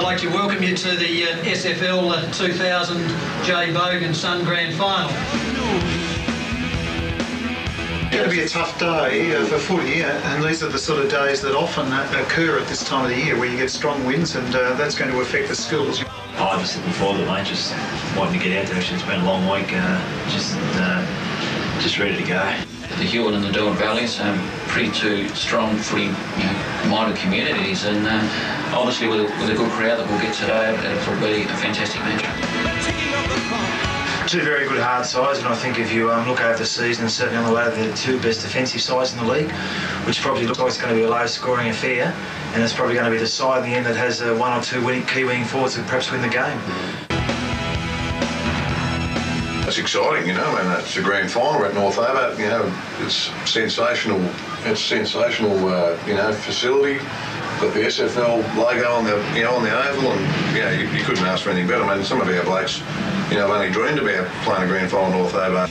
I'd like to welcome you to the SFL 2000 J. Bogan Son Grand Final. It's going to be a tough day for footy, and these are the sort of days that often occur at this time of the year where you get strong winds, and that's going to affect the schools. I'm just looking forward to it, mate. Just wanting to get out there. Actually, it's been a long week. Just ready to go. The Hewitt and the Derwent Valleys, pretty two strong footy minded communities, and obviously with a good crowd that we'll get today, it'll be a fantastic match. Two very good hard sides, and I think if you look over the season, certainly on the ladder, they're the two best defensive sides in the league, which probably looks like it's going to be a low-scoring affair, and it's probably going to be the side in the end that has one or two key winning forwards that perhaps win the game. It's exciting, you know, and it's a grand final at North Hobart. You know, it's sensational. It's sensational, you know, facility. Got the SFL logo on the, on the oval, and you couldn't ask for anything better. I mean, some of our blokes, have only dreamed about playing a grand final at North Hobart.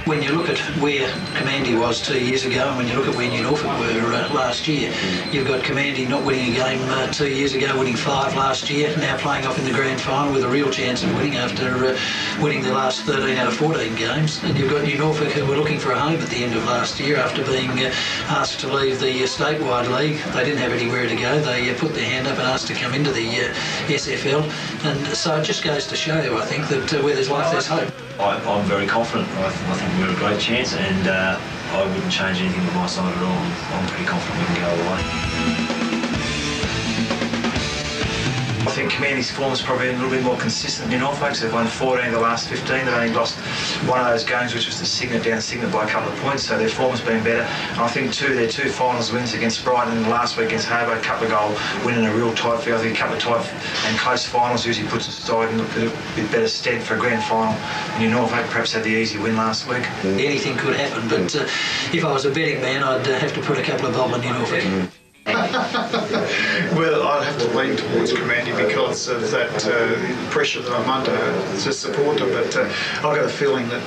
When you look at where Kermandie was 2 years ago, and when you look at where New Norfolk were last year, you've got Kermandie not winning a game 2 years ago, winning 5 last year, now playing off in the grand final with a real chance of winning after winning the last 13 out of 14 games. And you've got New Norfolk, who were looking for a home at the end of last year after being asked to leave the statewide league. They didn't have anywhere to go. They put their hand up and asked to come into the SFL. And so it just goes to show you, I think, that where there's life, there's hope. I'm very confident. I think we've got a great chance, and I wouldn't change anything with my side at all. I'm pretty confident we can go all the way. I think Kermandie's form is probably a little bit more consistent in Norfolk. So they've won 14 of the last 15. They've only lost one of those games, which was the Cygnet, down Cygnet by a couple of points. So their form has been better. And I think their two finals wins against Brighton and last week against Hobart, a couple of goal win in a real tight field. I think a couple of tight and close finals usually puts the side in a bit better stead for a grand final. And New Norfolk perhaps had the easy win last week. Anything could happen, but if I was a betting man, I'd have to put a couple of bob on New Norfolk. Well, I'd have to lean towards Kermandie because of that pressure that I'm under to support them, but I've got a feeling that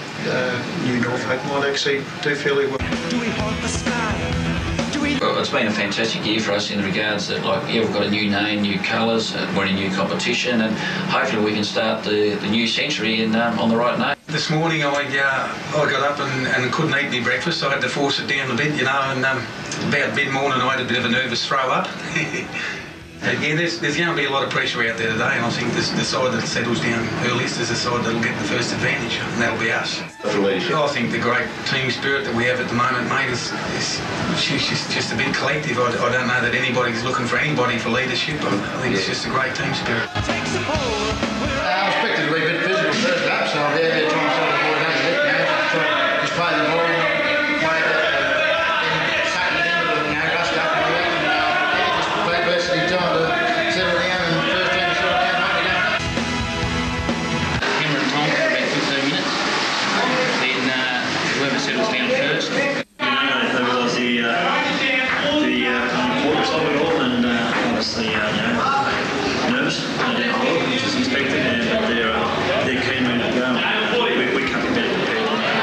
New Norfolk might actually do fairly well. Well, it's been a fantastic year for us in regards that, we've got a new name, new colours, we're in a new competition, and hopefully we can start the new century on the right note. This morning I got up and couldn't eat any breakfast. I had to force it down a bit, and about mid-morning I had a bit of a nervous throw up. There's going to be a lot of pressure out there today, and I think the side that settles down earliest is the side that'll get the first advantage, and that'll be us. I think the great team spirit that we have at the moment, mate, is just a bit collective. I don't know that anybody's looking for anybody for leadership. I think it's just a great team spirit. I expected to be a bit physical first up, so I'm there trying to sort the ball down a bit, just play the ball, play it, and suck it in, rust up and all that, and just play basically time to settle down, and the first team to settle down, right again. Hammer and Tom for about 15 minutes, then whoever settles down first. They realise the importance of it all, and obviously nervous, which is expected, and they're keen to go. We can't be better prepared than that.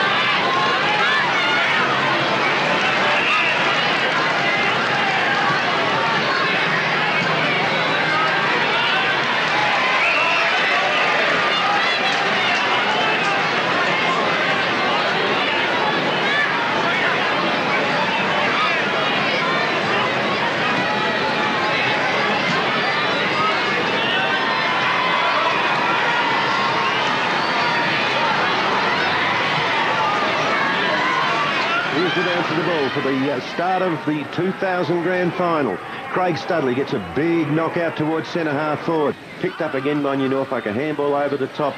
To the ball for the start of the 2000 Grand Final. Craig Studley gets a big knockout towards centre half forward. Picked up again by New Norfolk. A handball over the top.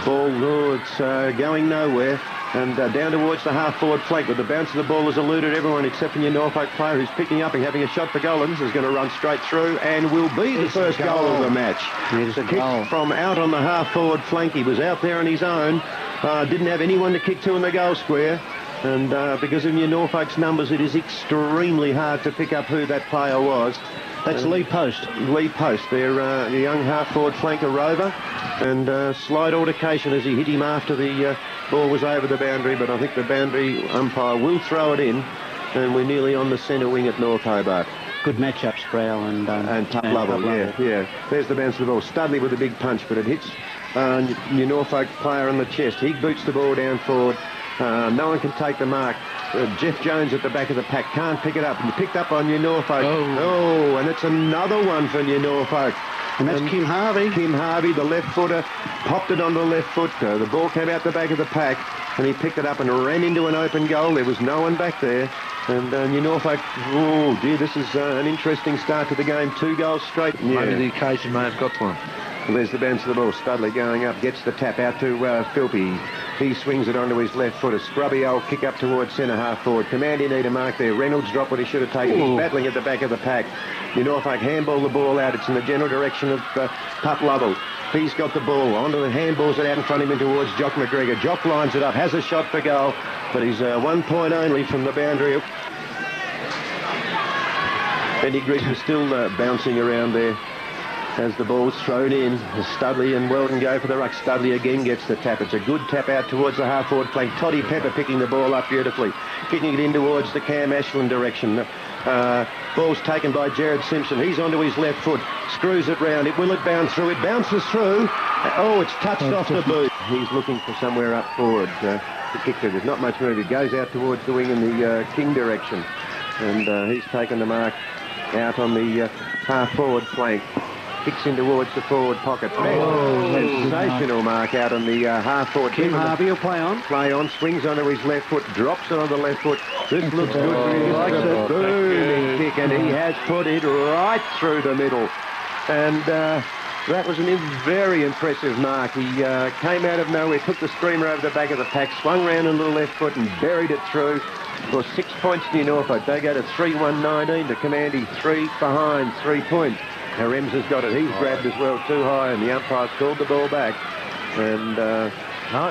Ball, it's going nowhere. And down towards the half forward flank, but the bounce of the ball has eluded everyone except for New Norfolk player who's picking up and having a shot for Gollins. Is going to run straight through and will be the first goal of the match. It's a kick from out on the half forward flank. He was out there on his own. Didn't have anyone to kick to in the goal square. And because of New Norfolk's numbers, it is extremely hard to pick up who that player was. That's Lee Post. Lee Post, their young half-forward flanker rover. And slight altercation as he hit him after the ball was over the boundary, but I think the boundary umpire will throw it in. And we're nearly on the centre wing at North Hobart. Good matchups, Brow and Pup Lovell, yeah. There's the bounce of the ball. Studley with a big punch, but it hits New Norfolk player on the chest. He boots the ball down forward. No one can take the mark. Jeff Jones at the back of the pack can't pick it up. And picked up on New Norfolk. Oh, and it's another one for New Norfolk. And that's Kim Harvey. Kim Harvey, the left footer, popped it onto the left foot. The ball came out the back of the pack, and he picked it up and ran into an open goal. There was no one back there. And New Norfolk, oh dear, this is an interesting start to the game. 2 goals straight. Yeah. Maybe the occasion may have got one. Well, there's the bounce of the ball. Studley going up, gets the tap out to Philpy. He swings it onto his left foot. A scrubby old kick up towards centre half forward. Kermandie need a mark there. Reynolds dropped what he should have taken. He's battling at the back of the pack. New Norfolk handball the ball out. It's in the general direction of Pup Lovell. He's got the ball. Onto the handballs it out in front of him towards Jock McGregor. Jock lines it up, has a shot for goal, but he's 1 point only from the boundary. Benny Griggs is still bouncing around there as the ball's thrown in. As Studley and Weldon go for the ruck. Studley again gets the tap. It's a good tap out towards the half-forward flank. Toddy Pepper picking the ball up beautifully. Kicking it in towards the Cam Ashland direction. Ball's taken by Jared Simpson. He's onto his left foot. Screws it round. Will it bounce through? It bounces through. Oh, it's touched off the boot. He's looking for somewhere up forward to kick to. There's not much move. It goes out towards the wing in the King direction. And he's taken the mark out on the half-forward flank. Kicks in towards the forward pocket. Sensational mark out on the half-forward. Kim Harvey will play on. Play on, swings onto his left foot, drops it on the left foot. This looks good for him. Likes it. Booming kick, and he has put it right through the middle. And that was a very impressive mark. He came out of nowhere, took the streamer over the back of the pack, swung round on the left foot and buried it through. For 6 points to New Norfolk. They go to 3-1-19 to Kermandie. 3 behind, 3 points. Now Rems has got it. He's grabbed as well, too high, and the umpire's called the ball back. And no,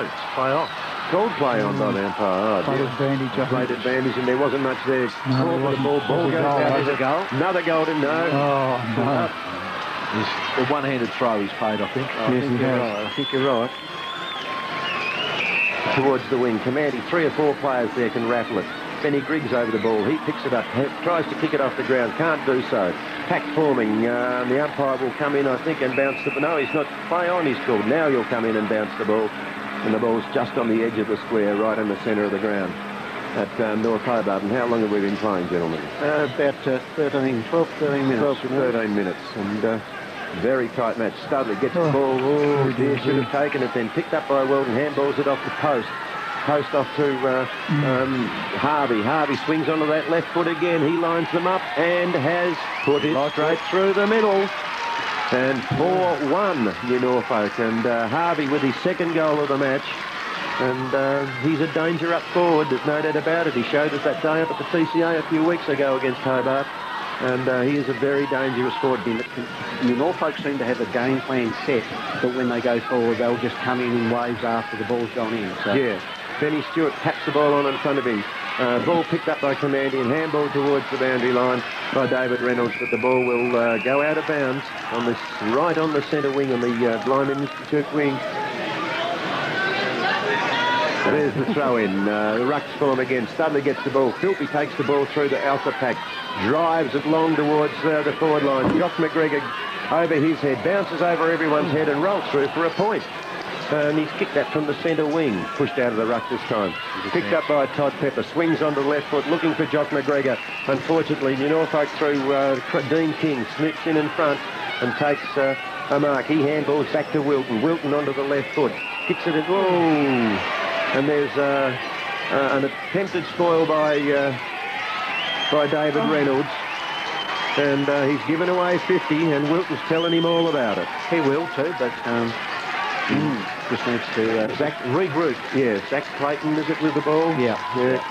it's play off. Called play on by the umpire. Played advantage. Played advantage, and there wasn't much there. No, the ball goes out. There's a goal. Another goal to no. Oh, no. The one-handed throw he's paid, I think. I think you're right. Towards the wing. Kermandie, 3 or 4 players there can rattle it. Benny Griggs over the ball. He picks it up, tries to kick it off the ground, can't do so. Pack forming. The umpire will come in, I think, and bounce the ball. No, he's not. Play on, he's called. Now he'll come in and bounce the ball. And the ball's just on the edge of the square, right in the centre of the ground at North Hobart. And how long have we been playing, gentlemen? About 12, 13 minutes. 12 to 13 minutes. And very tight match. Studley gets the ball. Oh, dear, should have taken it then. Picked up by Weldon. Handballs it off the post. Post off to Harvey. Harvey swings onto that left foot again. He lines them up and has put it straight through the middle. And 4-1 New Norfolk. And Harvey with his second goal of the match. And he's a danger up forward. There's no doubt about it. He showed us that day up at the TCA a few weeks ago against Hobart. And he is a very dangerous forward. New Norfolk seem to have a game plan set that when they go forward, they'll just come in waves after the ball's gone in. So. Yeah. Benny Stewart taps the ball on in front of him. Ball picked up by Kermandie and handball towards the boundary line by David Reynolds, but the ball will go out of bounds on this, right on the centre wing, on the Blind Institute wing. There's the throw-in. The ruck's form again. Studley gets the ball. Philpy takes the ball through the alpha pack. Drives it long towards the forward line. Jock McGregor over his head. Bounces over everyone's head and rolls through for a point. And he's kicked that from the centre wing. Pushed out of the ruck this time. Picked up by Todd Pepper. Swings onto the left foot, looking for Jock McGregor. Unfortunately, New Norfolk through Dean King. Snoops in front and takes a mark. He handballs back to Wilton. Wilton onto the left foot. Kicks it in. Whoa! And there's an attempted spoil by David Reynolds. And he's given away 50, and Wilton's telling him all about it. He will too, but just needs to Zach regroup. Yeah, Zach Clayton, is it, with the ball? Yeah,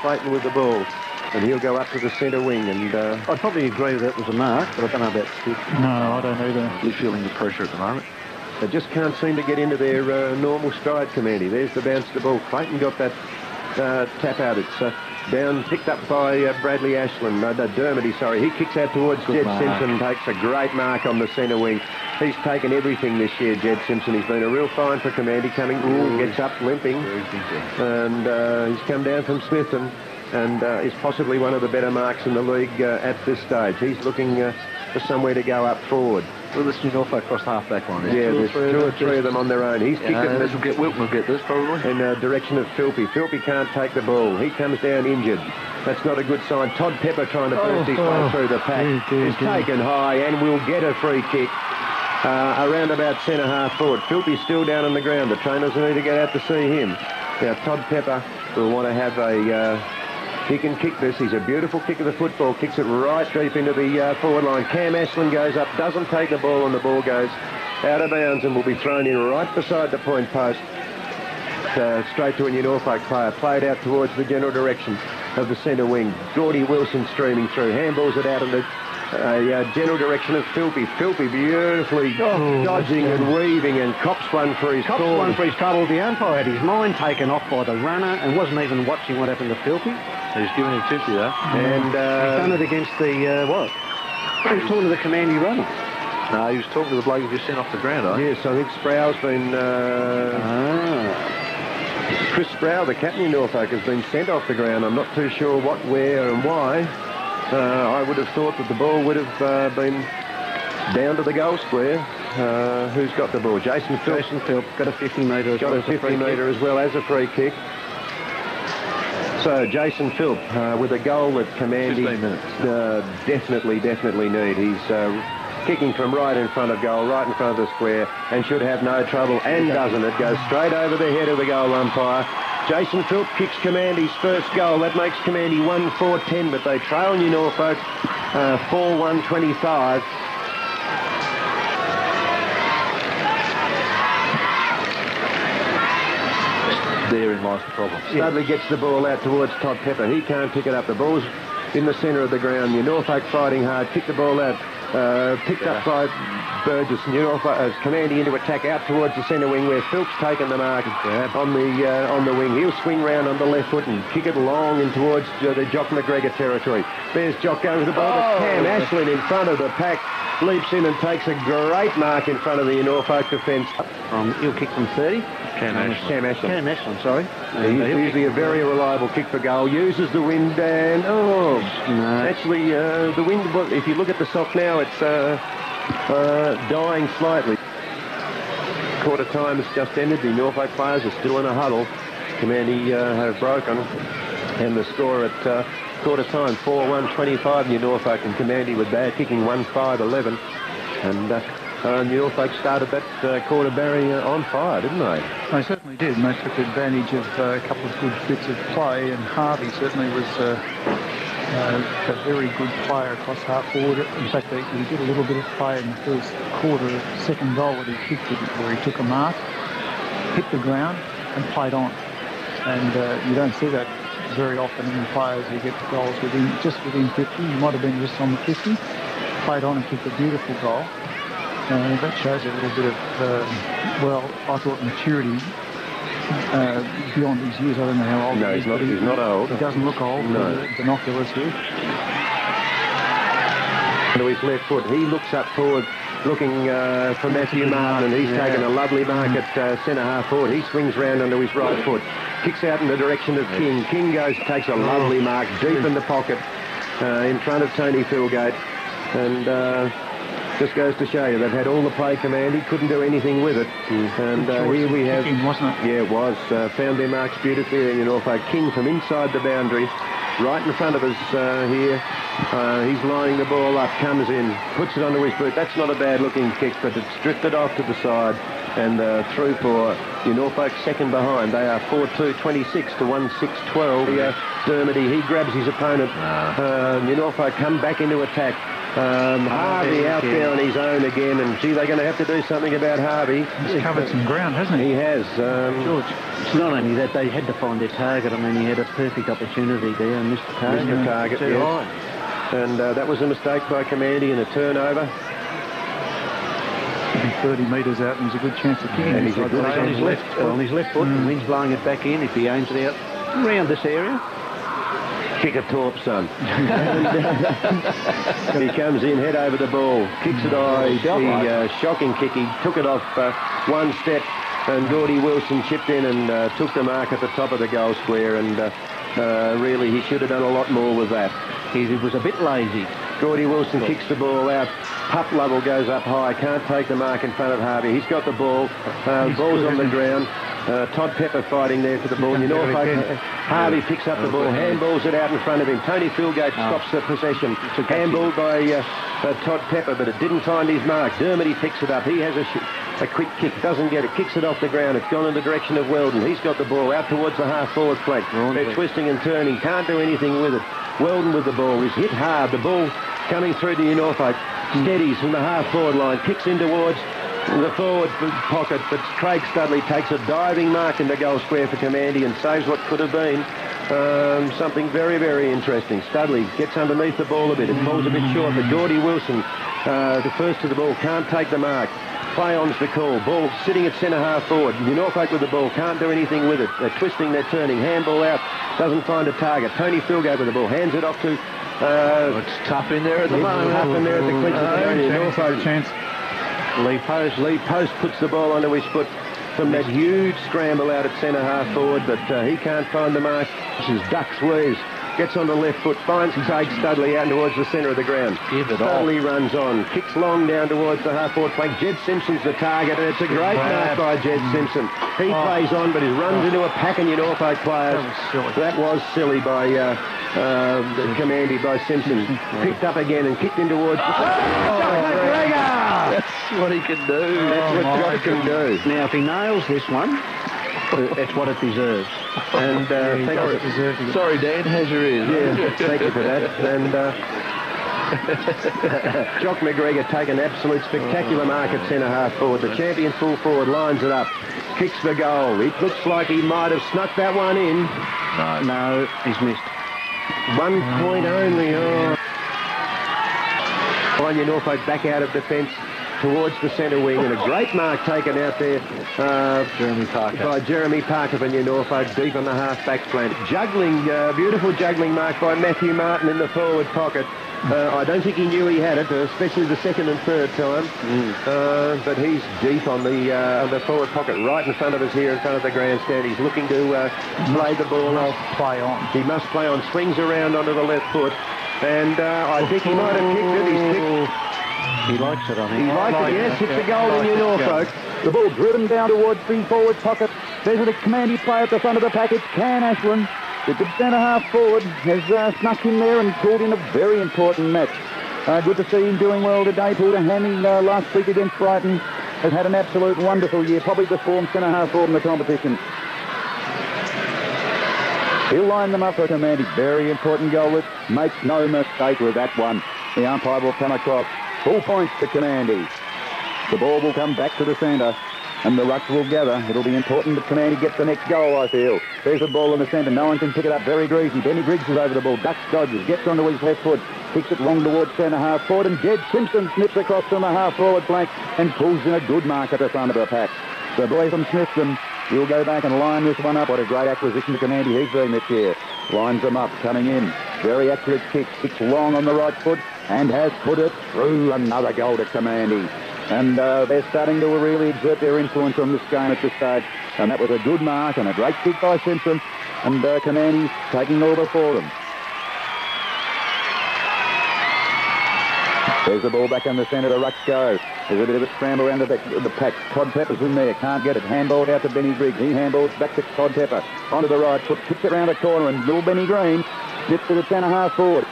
Clayton with the ball. And he'll go up to the centre wing. And I'd probably agree that was a mark, but I don't know about Steve. No, I don't either. He's feeling the pressure at the moment. They just can't seem to get into their normal stride, Kermandie. There's the bounce of the ball. Clayton got that tap out. It's down, picked up by Bradley Ashland. Dermody, sorry. He kicks out towards Jed Simpson, takes a great mark on the centre wing. He's taken everything this year, Jed Simpson. He's been a real find for Kermandie coming. Gets up limping. And he's come down from Smithton. and is possibly one of the better marks in the league at this stage. He's looking for somewhere to go up forward. Well, this New Norfolk cross half-back line. Yeah, there's two or three of them on their own. He's kicked it. Wilton will get this probably. In the direction of Philpy. Philpy can't take the ball. He comes down injured. That's not a good sign. Todd Pepper trying to burst his way through the pack. Is taken high and will get a free kick around about centre half forward. Philpy's still down on the ground. The trainers need to get out to see him. Now Todd Pepper will want to have a... he can kick this. He's a beautiful kick of the football. Kicks it right deep into the forward line. Cam Ashland goes up, doesn't take the ball, and the ball goes out of bounds and will be thrown in right beside the point post. Straight to a New Norfolk player. Played out towards the general direction of the centre wing. Gordy Wilson streaming through. Handballs it out in the general direction of Philpy. Philpy beautifully dodging and weaving, and cops one for his trouble. The umpire had his mind taken off by the runner and wasn't even watching what happened to Philpy. He's giving him 50 though. And he's done it against the what? He was talking to the Kermandie runner. No, he was talking to the bloke who just sent off the ground, Yes, I think Sprow's been... Chris Sprow, the captain of Norfolk, has been sent off the ground. I'm not too sure what, where and why. I would have thought that the ball would have been down to the goal square. Who's got the ball? Jason Philp. Jason Philp got a 50-metre. Got a 50-metre as well as a free kick. So Jason Philp with a goal that Kermandie definitely need. He's kicking from right in front of goal, right in front of the square, and should have no trouble, and doesn't. It goes straight over the head of the goal umpire. Jason Philp kicks Kermandie's first goal. That makes Kermandie 1-4-10, but they trail New Norfolk 4-1-25. Therein lies the problem. Studley gets the ball out towards Todd Pepper. He can't pick it up. The ball's in the centre of the ground. New Norfolk fighting hard. Kick the ball out. Picked up by Burgess. New Norfolk Kermandie into attack out towards the centre wing, where Philp's taken the mark on the wing. He'll swing round on the left foot and kick it long in towards the Jock McGregor territory. There's Jock going to the ball. But Cam Ashland in front of the pack leaps in and takes a great mark in front of the New Norfolk defence. He'll kick from 30. Cam Ashland, sorry. He's usually a very reliable kick for goal. Uses the wind and actually the wind. If you look at the sock now, it's dying slightly. Quarter time has just ended. The Norfolk players are still in a huddle. Kermandie have broken, and the score at quarter time 4-1-25. New Norfolk and Kermandie with bad kicking 1-5-11, and. New Norfolk started that quarter barrier on fire, didn't they? They certainly did, and they took advantage of a couple of good bits of play, and Harvey certainly was a very good player across half forward. In fact, he did a little bit of play in the first quarter, second goal that he kicked it, where he took a mark, hit the ground, and played on. And you don't see that very often in players who get goals within 50. He might have been just on the 50, played on and kicked a beautiful goal. That shows a little bit of, I thought maturity beyond his years. I don't know how old he is. No, he's not old. He doesn't look old. No. Binoculars here. To his left foot, he looks up forward, looking for Matthew Martin, and he's taken a lovely mark at centre half forward. He swings round onto his right foot, kicks out in the direction of King. King takes a lovely mark deep in the pocket in front of Tony Philgate, and just goes to show you they've had all the play Kermandie, couldn't do anything with it. And here we have... Kicking, wasn't it? Yeah, it was. Found their marks beautifully there, you know. King from inside the boundary, right in front of us here. He's lining the ball up, comes in, puts it onto his boot. That's not a bad-looking kick, but it's drifted off to the side and through for New Norfolk second behind. They are 4-2-26 to 1-6-12. Dermody, he grabs his opponent. New Norfolk come back into attack. Harvey out there on his own again, and gee, they're going to have to do something about Harvey. He's covered some ground, hasn't he? He has. George, it's not only that, they had to find their target. I mean, he had a perfect opportunity there and missed the target. Missed the target, yes. And that was a mistake by Kermandie and a turnover. 30 metres out, and he's a good chance of kicking. And he's on his left foot. The wind's blowing it back in. If he aims it out around this area, kick a torp, son. He comes in, head over the ball, kicks it high. Shocking kick. He took it off one step, and Gordy Wilson chipped in and took the mark at the top of the goal square, and Really, he should have done a lot more with that. He was a bit lazy. Gordy Wilson kicks the ball out. Pup Lovell goes up high. Can't take the mark in front of Harvey. He's got the ball. Ball's on the ground. Todd Pepper fighting there for the ball. Harvey picks up the ball. Handballs it out in front of him. Tony Philgate stops the possession. Handballed by Todd Pepper, but it didn't find his mark. Dermody picks it up. He has a quick kick. Doesn't get it. Kicks it off the ground. It's gone in the direction of Weldon. He's got the ball out towards the half-forward flank. They're twisting and turning. Can't do anything with it. Weldon with the ball. He's hit hard. The ball coming through to Norfolk. Steadies from the half-forward line. Kicks in towards the forward pocket, but Craig Studley takes a diving mark in the goal square for Kermandie and saves what could have been something very, very interesting. Studley gets underneath the ball a bit. It falls a bit short, but Gordy Wilson, the first to the ball, can't take the mark. Play-on's the call. Ball sitting at centre half forward. Norfolk with the ball, can't do anything with it. They're twisting, they're turning. Handball out, doesn't find a target. Tony Philgate with the ball, hands it off to... it's tough in there at the moment. Tough in there at the clinch. Norfolk chance. Lee Post puts the ball onto his foot from that huge scramble out at centre half forward, but he can't find the mark. This is Ducks Wees. Gets on the left foot, finds Craig Studley out towards the centre of the ground. Studley runs on, kicks long down towards the half-forward flank. Jed Simpson's the target, and it's a great mark by Jed Simpson. He plays on, but he runs into a pack of Norfolk players. That was silly by Kermandie, by Simpson. Picked up again and kicked in towards... McGregor! That's what he can do. That's what Jock can do. Now, if he nails this one, it's what it deserves. And sorry, Dan, how's your ears? Yeah, thank you for that. And Jock McGregor take an absolute spectacular mark at centre half forward. The champion full forward lines it up, kicks the goal. It looks like he might have snuck that one in. No, he's missed. 1 point only. Anya Norfolk back out of defence towards the centre wing, and a great mark taken out there by Jeremy Parker for Norfolk, deep on the half-back flank. Juggling, beautiful juggling mark by Matthew Martin in the forward pocket. I don't think he knew he had it, especially the second and third time. But he's deep on the forward pocket, right in front of us here, in front of the grandstand. He's looking to play the ball off. Play on. He must play on. Swings around onto the left foot, and I think he might have kicked it. He's kicked. He likes it, I think. He likes it, yes. It's a goal in Norfolk. The ball driven down towards the forward pocket. There's a Kermandie player at the front of the pack. It's Can Ashland. The good centre half forward has snuck in there and pulled in a very important match. Good to see him doing well today. Pulled a hammy last week against Brighton. Has had an absolute wonderful year. Probably the form centre half forward in the competition. He'll line them up for Kermandie. Very important goal. Makes no mistake with that one. The umpire will come across. Full points to Kermandie. The ball will come back to the centre and the rucks will gather. It'll be important that Kermandie gets the next goal, I feel. There's a ball in the centre. No one can pick it up. Very greasy. Benny Griggs is over the ball. Ducks dodges. Gets onto his left foot. Kicks it wrong towards centre half forward, and Jed Simpson snips across from the half forward flank and pulls in a good mark at the front of the pack. The boy from Smithton will go back and line this one up. What a great acquisition to Kermandie he's been this year. Lines them up, coming in. Very accurate kick. Kicks long on the right foot and has put it through. Another goal to Kermandie. And they're starting to really exert their influence on this game at this stage. And that was a good mark and a great kick by Simpson. And Kermandie taking over for them. There's the ball back in the centre. The rucks go. There's a bit of a scramble around the pack. Todd Pepper's in there. Can't get it. Handballed out to Benny Griggs. He handballs back to Todd Pepper. Onto the right foot. Kicks it round the corner. And little Benny Green slips to the centre half forward.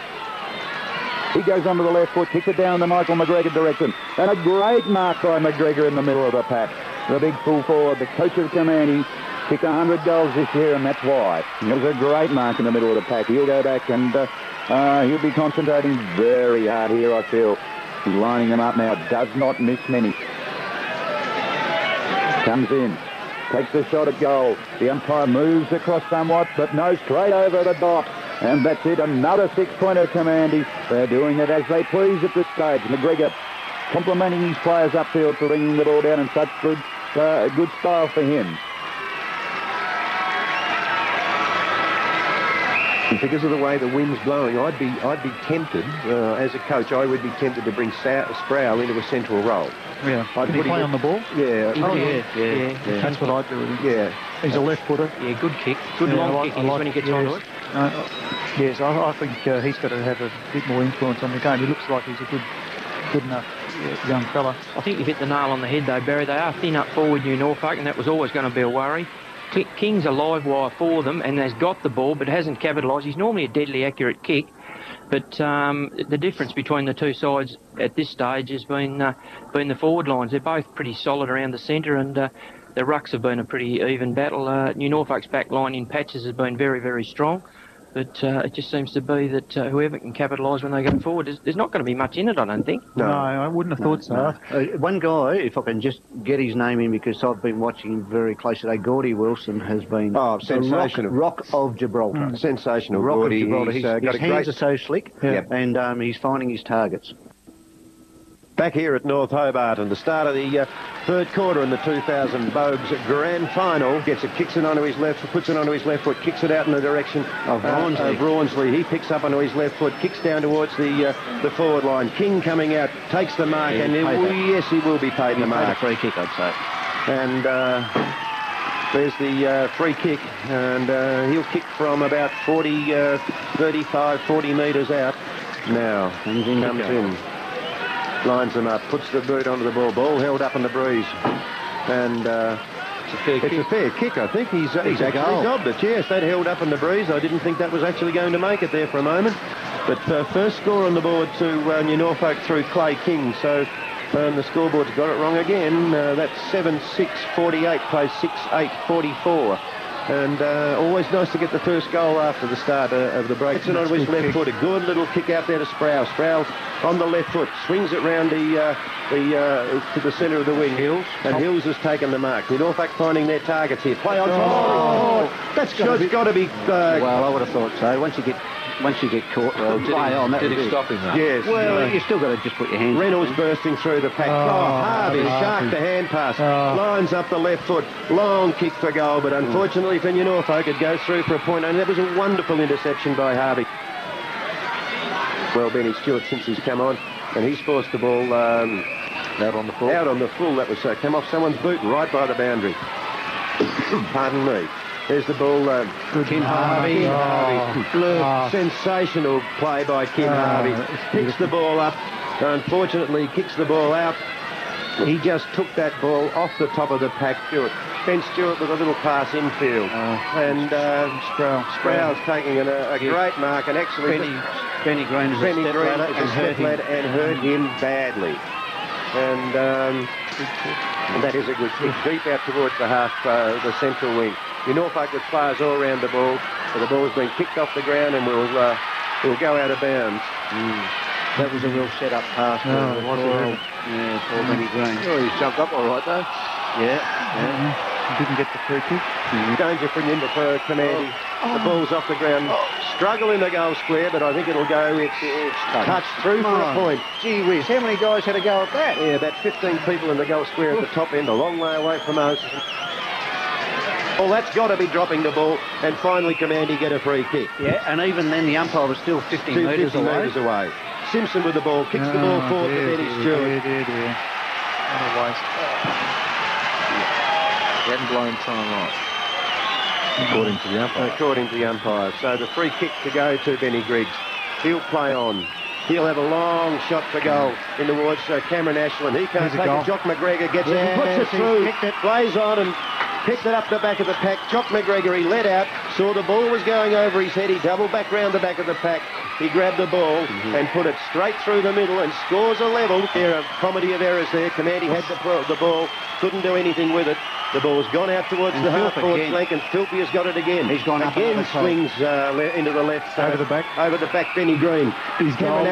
He goes onto the left foot. Kicks it down in the Michael McGregor direction. And a great mark by McGregor in the middle of the pack. The big full forward. The coach of Kermandie kicked 100 goals this year, and that's why. It was a great mark in the middle of the pack. He'll go back and he'll be concentrating very hard here, I feel. He's lining them up now. Does not miss many. Comes in. Takes the shot at goal. The umpire moves across somewhat, but no, straight over the dot. And that's it. Another 6-pointer Kermandie. They're doing it as they please at this stage. McGregor complimenting his players upfield for bringing the ball down in such good style for him. Because of the way the wind's blowing, I'd be tempted, as a coach, I would be tempted to bring Sproul into a central role. Yeah. Did he play on the ball? Yeah. Oh, yeah. That's what I'd do with him. Yeah. He's a left footer. Yeah, good kick. Good long kick when he gets onto it. Yes, I think he's got to have a bit more influence on the game. He looks like he's a good enough young fella. I think you've hit the nail on the head though, Barry. They are thin up forward, New Norfolk, and that was always going to be a worry. King's a live wire for them and has got the ball but hasn't capitalised. He's normally a deadly accurate kick, but the difference between the two sides at this stage has been the forward lines. They're both pretty solid around the centre, and the rucks have been a pretty even battle. New Norfolk's back line in patches has been very, very strong. But it just seems to be that whoever can capitalise when they go forward, there's not going to be much in it, I don't think. No, I wouldn't have thought so. One guy, if I can just get his name in, because I've been watching him very closely today, Gordy Wilson has been sensational. Rock of Gibraltar. Sensational, Rock Gordy. of Gibraltar. His His hands are so slick, and he's finding his targets. Back here at North Hobart, and the start of the third quarter in the 2000 Bogues Grand Final. Gets it, kicks it onto his left, puts it onto his left foot, kicks it out in the direction of Rawnsley. He picks up onto his left foot, kicks down towards the forward line. King coming out, takes the mark, and yes, he will be paid the mark. A free kick, I'd say. And there's the free kick, and he'll kick from about 35, 40 metres out. Now, comes in. Lines them up, puts the boot onto the ball. Ball held up in the breeze. And it's a fair kick, I think. He's actually gobbed it. Yes, that held up in the breeze. I didn't think that was actually going to make it there for a moment. But first score on the board to New Norfolk through Clay King. So the scoreboard's got it wrong again. That's 7-6-48, plays 6-8-44. And always nice to get the first goal after the start of the break. It's on his left foot, a good little kick out there to Sproul. Sproul on the left foot, swings it round to the centre of the wing. Hills. And Hills has taken the mark. New Norfolk finding their targets here. Play on. That's got to be... well, I would have thought so. Once you get caught, play on. Did he stop him? Yes. Well, you still got to just put your hands... Reynolds bursting through the pack. Harvey sharked the hand pass. Lines up the left foot. Long kick for goal, but unfortunately for New Norfolk, it goes through for a point. And that was a wonderful interception by Harvey. Well, Benny Stewart, since he's come on, and he's forced the ball out on the full. Out on the full. That was come off someone's boot right by the boundary. Pardon me. There's the ball, Kim Harvey. Sensational play by Kim Harvey. Picks the ball up. Unfortunately, kicks the ball out. He just took that ball off the top of the pack. Ben Stewart with a little pass infield. And Sproul's taking a great mark, and actually Benny Green is a step ladder and hurt him badly. And that is a good kick, deep out towards the half, the central wing. New Norfolk with players all around the ball. So the ball's been kicked off the ground and will go out of bounds. That was a real set-up pass. Poor Benny Green. Oh, he's jumped up all right, though. Yeah. He didn't get the free kick. Danger for Kermandie. The ball's off the ground. Struggle in the goal square, but I think it'll go. It's touched through for a point. Gee whiz, how many guys had a go at that? Yeah, about 15 people in the goal square at the top end, a long way away from us. Well, that's got to be dropping the ball, and finally Kermandie get a free kick. Yeah, and even then the umpire was still 50 metres away. Simpson with the ball, kicks the ball forward to Benny Stewart. What a waste. He hadn't blown time right, according to the umpire. According to the umpire. So the free kick to go to Benny Griggs. He'll play on. He'll have a long shot for goal in towards Cameron Ashland. He can't take it. Jock McGregor gets it, puts it through, plays on and picked it up the back of the pack. Jock McGregor, he let out, saw the ball was going over his head. He doubled back round the back of the pack. He grabbed the ball and put it straight through the middle and scores a level. There, a comedy of errors there. Kermandie had the ball, couldn't do anything with it. The ball's gone out towards the half-forward flank, and Philpy has got it again. He's gone up again, swings into the left. Over the back. Over the back, Benny Green. He's got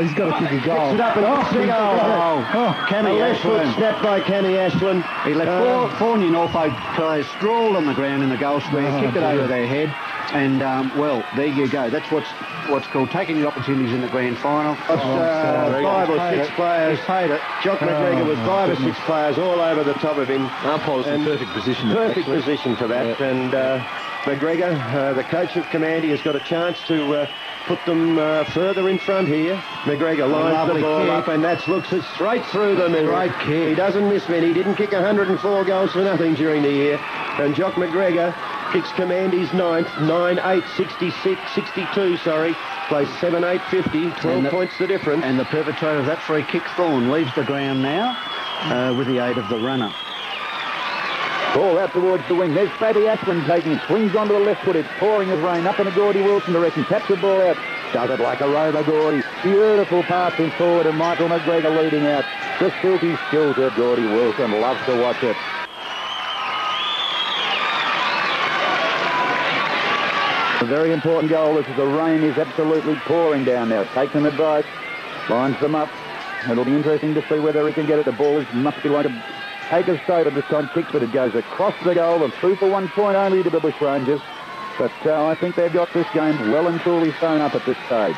he's got to kick a goal. Gets it up and off the goal. Cammy Ashland. Snapped by Cammy Ashland. He let four New Norfolk players sprawled on the ground in the goal square, kicked it over their head, and, well, there you go. That's what's called taking the opportunities in the grand final. 5 or 6 players. He's paid it. Jock McGregor with 5 or 6 players all over the top of him. Umpire was in perfect position. Perfect position for that. Yeah. And McGregor, the coach of Kermandie, has got a chance to put them further in front here. McGregor lines the ball up, and that looks it straight through the middle. Great kick. He doesn't miss many. He didn't kick 104 goals for nothing during the year. And Jock McGregor Kicks Kermandie's 9th, 9-8, 62, Plays 7-8, 50, 12 points the difference. And the perpetrator of that free kick, Thorne, leaves the ground now with the aid of the runner. Ball out towards the wing. There's Fabi Ashman taking it. Swings onto the left foot. It's pouring with rain. Up in a Gordy Wilson direction. Taps the ball out. Does it like a rover, Gordy. Beautiful passing forward, and Michael McGregor leading out. The silky skills of Gordy Wilson. Loves to watch it. A very important goal. This is the rain is absolutely pouring down now. Takes them advice. Lines them up. It'll be interesting to see whether he can get it. The ball must be like a take a straight at this time, kicks, but it goes across the goal and through for 1 point only to the Bushrangers. But I think they've got this game well and truly sewn up at this stage.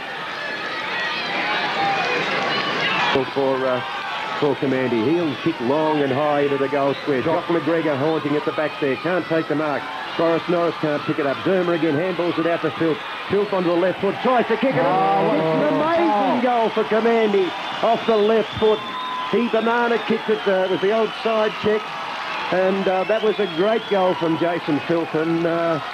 For Kermandie. Heels kick long and high into the goal square. Jock McGregor haunting at the back there. Can't take the mark. Boris Norris can't pick it up. Dermer again handballs it out to Philp. Philp onto the left foot. Tries to kick it. Oh, it's an amazing goal for Kermandie. Off the left foot. He banana kicked it. It was the old side check. And that was a great goal from Jason Philp. And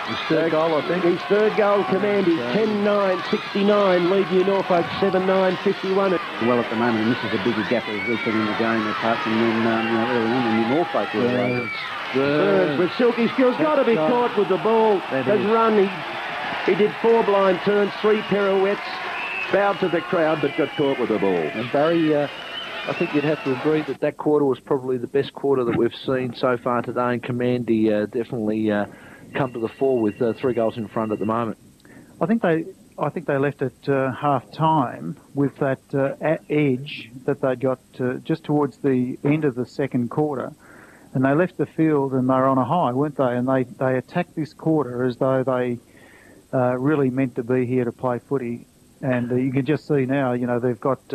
his third goal, I think. His third goal, Kermandie. 10-9, 69. Lead New Norfolk 7-9, 51. Well, at the moment, and this is a bigger gap as we've been in the game, apart from when early on in New Norfolk was Burns with silky skills. Got to be caught with the ball. Has run. He did 4 blind turns, 3 pirouettes. Bowed to the crowd, but got caught with the ball. And Barry, I think you'd have to agree that that quarter was probably the best quarter that we've seen so far today, and Kermandie definitely come to the fore with 3 goals in front at the moment. I think they left at half-time with that edge that they got just towards the end of the second quarter, and they left the field and they were on a high, weren't they? And they attacked this quarter as though they really meant to be here to play footy, and you can just see now, you know, they've got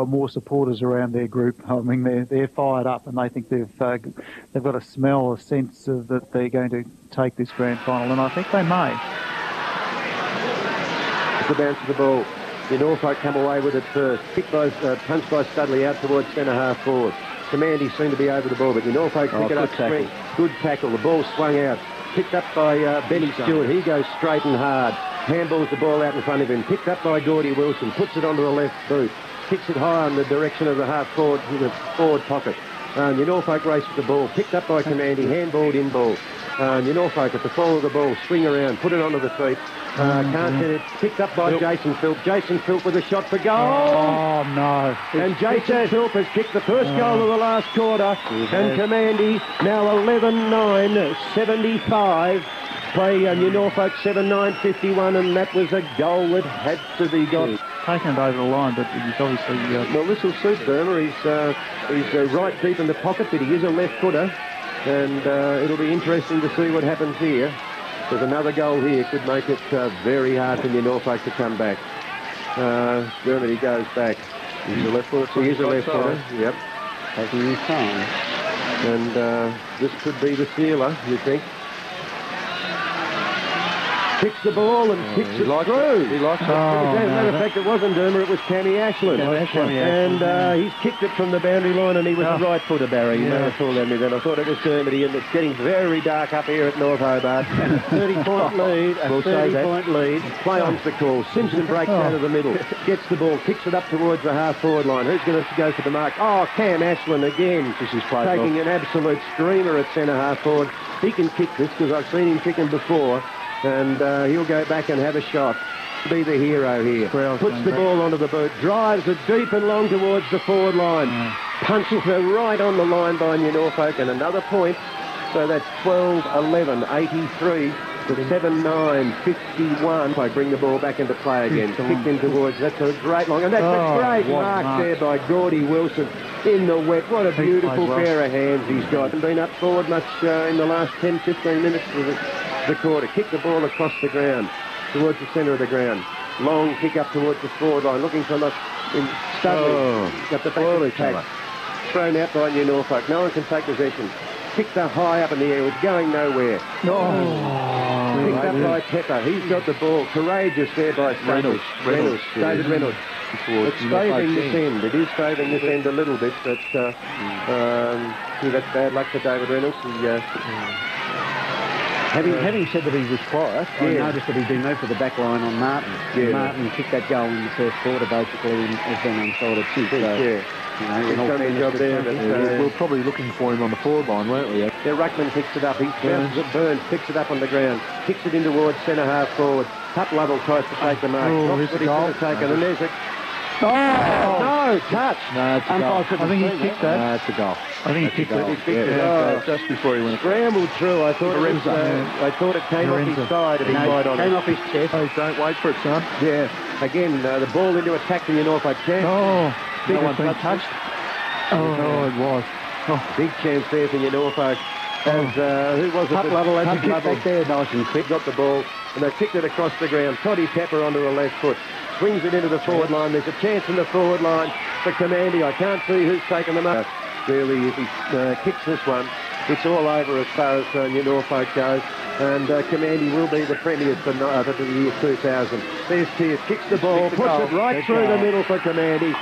more supporters around their group. I mean, they're fired up, and they think they've got a smell, a sense of that they're going to take this grand final, and I think they may. The bounce of the ball. New Norfolk come away with it first. Kick by, punched by Studley out towards centre half forward. Kermandie seemed to be over the ball, but New Norfolk pick it up. Tackle. Good tackle. The ball swung out. Picked up by Benny Stewart. He goes straight and hard. Handballs the ball out in front of him. Picked up by Gordy Wilson. Puts it onto the left boot. Kicks it high in the direction of the half forward, the forward pocket. New Norfolk race with the ball. Picked up by Kermandie. Handballed in ball. New Norfolk at the fall of the ball. Swing around. Put it onto the feet. Can't get it. Picked up by Jason Philp. Jason Philp with a shot for goal. Oh, no. And Jason Philp has kicked the first goal of the last quarter. And Kermandie now 11-9, 75. Play New Norfolk 7-9, 51. And that was a goal that had to be got. Taken it over the line, but he's obviously... Well, this will suit Burma. He's right deep in the pocket, but he is a left footer. And it'll be interesting to see what happens here. There's another goal here. Could make it very hard for New Norfolk to come back. Dermot, he goes back. He's a left footer. He is a left footer. Yep. Taking his time. And this could be the sealer, you think. Kicks the ball and kicks it through. He likes it. As a matter of fact, it wasn't Dermer, it was Cammy Ashland. And he's kicked it from the boundary line, and he was a right footer, Barry. You may have told me then. I thought it was Dermody, and it's getting very dark up here at North Hobart. 30-point lead, a 30-point lead. Play on's the call. Simpson breaks out of the middle, gets the ball, kicks it up towards the half-forward line. Who's going to go for the mark? Oh, Cam Ashland again. This is taking an absolute streamer at centre half-forward. He can kick this because I've seen him kicking before. And he'll go back and have a shot. Be the hero here. Puts the ball onto the boot, drives it deep and long towards the forward line. Punches her right on the line by New Norfolk, and another point. So that's 12-11, 83 to 7-9, 51. I bring the ball back into play again. Kicked in towards, that's a great long, and that's a great mark there by Gordy Wilson in the wet. What a beautiful pair of hands he's got. Hasn't been up forward much in the last 10-15 minutes of the quarter. Kick the ball across the ground towards the centre of the ground. Long kick up towards the forward line, looking for the Studley. Got the back of the pack. Thrown out by New Norfolk. No one can take possession. Kicked her high up in the air. It was going nowhere. Picked up by Pepper. He's got the ball. Courageous there by Reynolds. David Reynolds. It's favouring this end. It is favouring this end a little bit, but that's bad luck for David Reynolds. Having said that he was quiet, I noticed that he didn't move for the back line on Martin. Yeah. Martin kicked that goal in the first quarter, basically, and has been unsighted since. So, you know, He's done the job there, but we're probably looking for him on the forward line, weren't we? Yeah, Ruckman picks it up. He bounces it, Burns picks it up on the ground, kicks it in towards centre half forward. Pup Lovell tries to take the mark. Oh, Drops what he should have taken, and there's a... Oh! No, touch. No, it's a goal. I think he kicked that. No, it's a goal. I think he kicked it. He picked it up. Just before he went. Scrambled through. I thought it came off his side and he might on it. Came off his chest. Oh, don't wait for it, son. Yeah. Again, the ball into attack for Norfolk chance. Oh, Big no one been touched. Oh, it was. Oh, big chance there for Norfolk. As, who was it? Pup Lovell had to kick Lovell back there nice and quick. Got the ball and they kicked it across the ground. Toddy Pepper onto the left foot. Swings it into the forward line. There's a chance in the forward line for Kermandie. I can't see who's taken them up. Really, if he kicks this one, it's all over as far as Norfolk goes. And Kermandie will be the premiers for the year 2000. There's Pierce, kicks the ball, puts it right through the middle for Kermandie.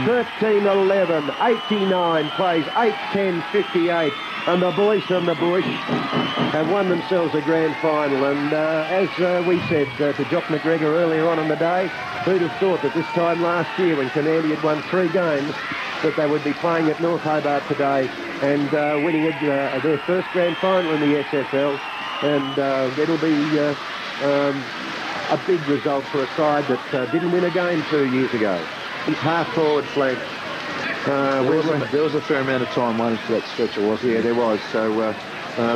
13-11, 89, plays 8-10, 58. And the boys from the bush have won themselves a grand final. And as we said to Jock McGregor earlier on in the day, who'd have thought that this time last year when Kermandie had won 3 games that they would be playing at North Hobart today and winning their first grand final in the SFL. And it'll be a big result for a side that didn't win a game 2 years ago. He's half-forward flank. There was a fair amount of time waiting for that stretcher, wasn't there? Yeah, there was. So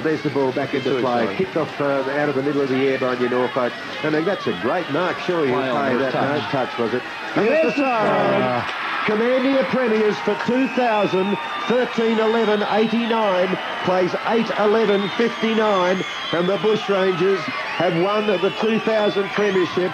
there's the ball back into play. Kicked off out of the middle of the air by Norfolk. And that's a great mark. Sure, you pay that. No touch, was it? Yes, sir. Kermandie premiers for 2000, 13-11, 89, plays 8-11, 59, and the Bushrangers have won the 2000 premiership.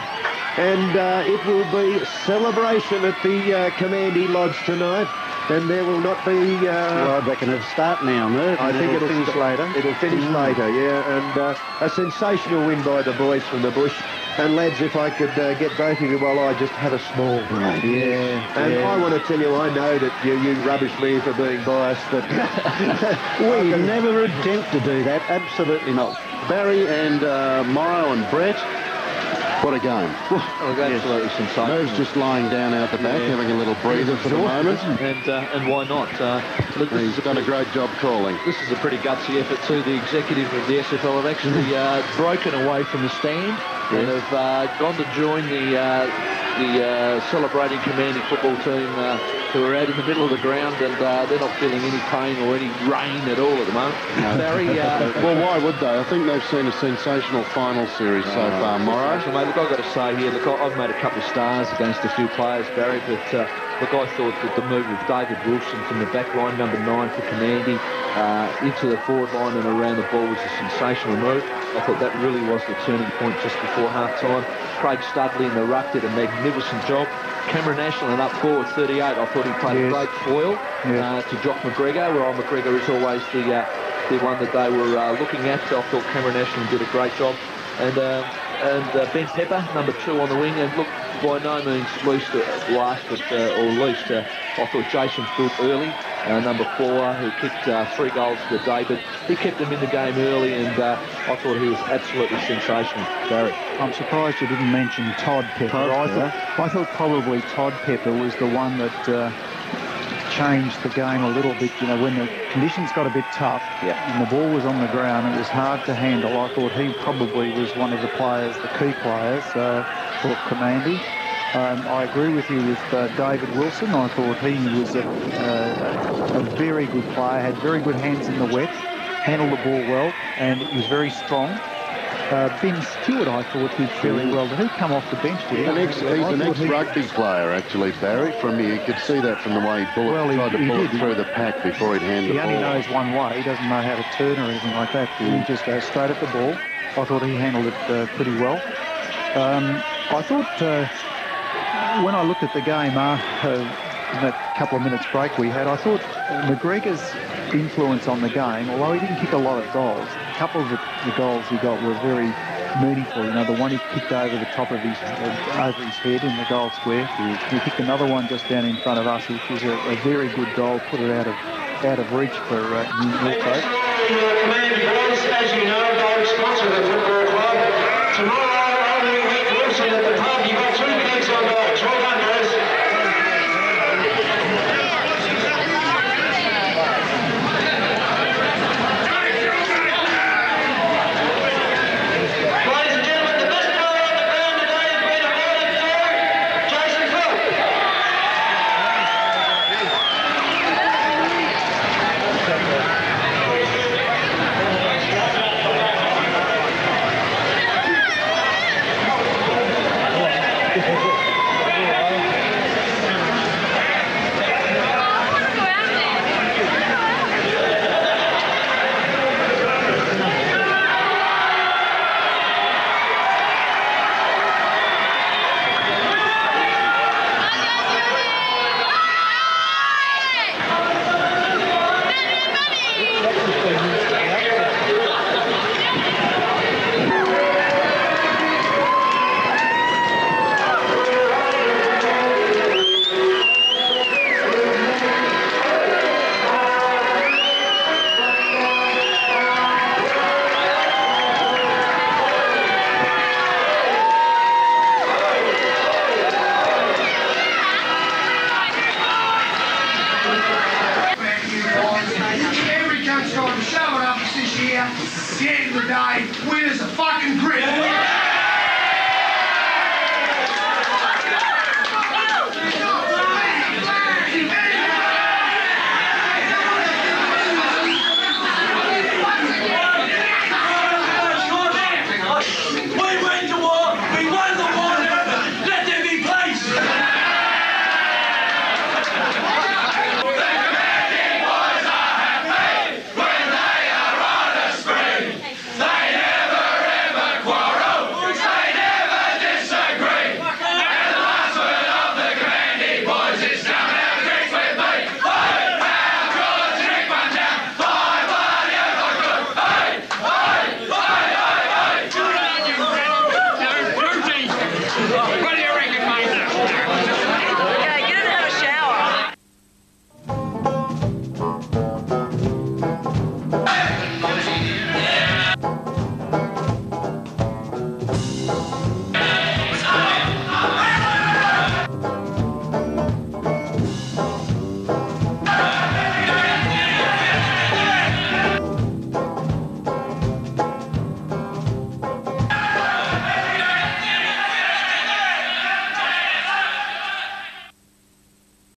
And it will be celebration at the Kermandie Lodge tonight. And there will not be... well, I reckon it'll start now, no? I think it'll finish later. It'll finish later, yeah. And a sensational win by the boys from the bush. And lads, if I could get both of you while I just have a small break. Yeah. And I want to tell you, I know that you rubbish me for being biased, but we never attempt to do that. Absolutely not. Barry and Morrow and Brett. What a game. Absolutely sensational. Merv's just lying down out the back, having a little breather for the moment. And why not? Look, he's done a great job calling. This is a pretty gutsy effort too. The executive of the SFL have actually broken away from the stand and have gone to join the celebrating Kermandie football team who are out in the middle of the ground, and they're not feeling any pain or any rain at all at the moment. No. Barry, well, why would they? I think they've seen a sensational final series so far, Morrow. Mate, look, I've got to say here, look, I've made a couple of stars against a few players, Barry, but look, I thought that the move of David Wilson from the back line, number 9 for Kermandie, into the forward line and around the ball was a sensational move. I thought that really was the turning point just before half-time. Craig Studley in the ruck did a magnificent job. Cameron Ashland up forward, 38. I thought he played a great foil to Jock McGregor, where McGregor is always the one that they were looking at. I thought Cameron Ashland did a great job. And Ben Pepper, number 2 on the wing. And look, by no means least, I thought Jason Foot early, number 4, who kicked 3 goals for the day, but he kept them in the game early, and I thought he was absolutely sensational. Barry. I'm surprised you didn't mention Todd Pepper. I thought probably Todd Pepper was the one that changed the game a little bit. You know, when the conditions got a bit tough and the ball was on the ground, it was hard to handle. I thought he probably was one of the players, the key players for Kermandie. I agree with you with David Wilson. I thought he was a very good player, had very good hands in the wet, handled the ball well, and he was very strong. Ben Stewart, I thought, did fairly well. Did he come off the bench? He's an ex-rugby player, actually, Barry. You could see that from the way he tried to pull it through the pack before he'd hand the ball. He only knows one way. He doesn't know how to turn or anything like that. He just goes straight at the ball. I thought he handled it pretty well. I thought when I looked at the game in that couple of minutes break we had, I thought McGregor's influence on the game, although he didn't kick a lot of goals, a couple of the goals he got were very meaningful. You know, the one he kicked over the top of his head in the goal square. He kicked another one just down in front of us, which was a very good goal, put it out of out of reach for Norfolk. Kermandie boys, as you know, they sponsor the football club. Tomorrow, opening week Wilson at the pub, you've got 2 legs on dogs. Well done, boys. Ladies and gentlemen, the best player on the ground today has been awarded to Jason Phil. Every coach trying to show it up this year. At the end of the day, winners are fucking grit.